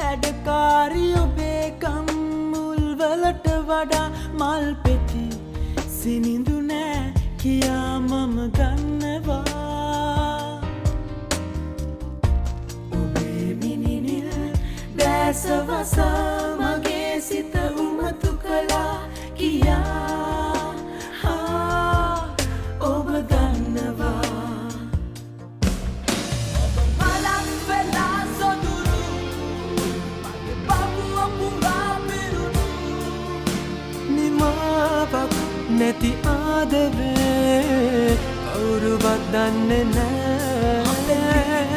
වැඩකාරි ඔබේ කම්මුල්වලට වඩා මල් පෙති සිනිඳු නෑ කියා මම දන්නවා. ඔබේ මිනිනිල් දැසවසා මගේ සිත උමතු කළා කියා ඔබ දන්නවා. නැති ආදරේ කවුරුවත් දන්නේ නෑ.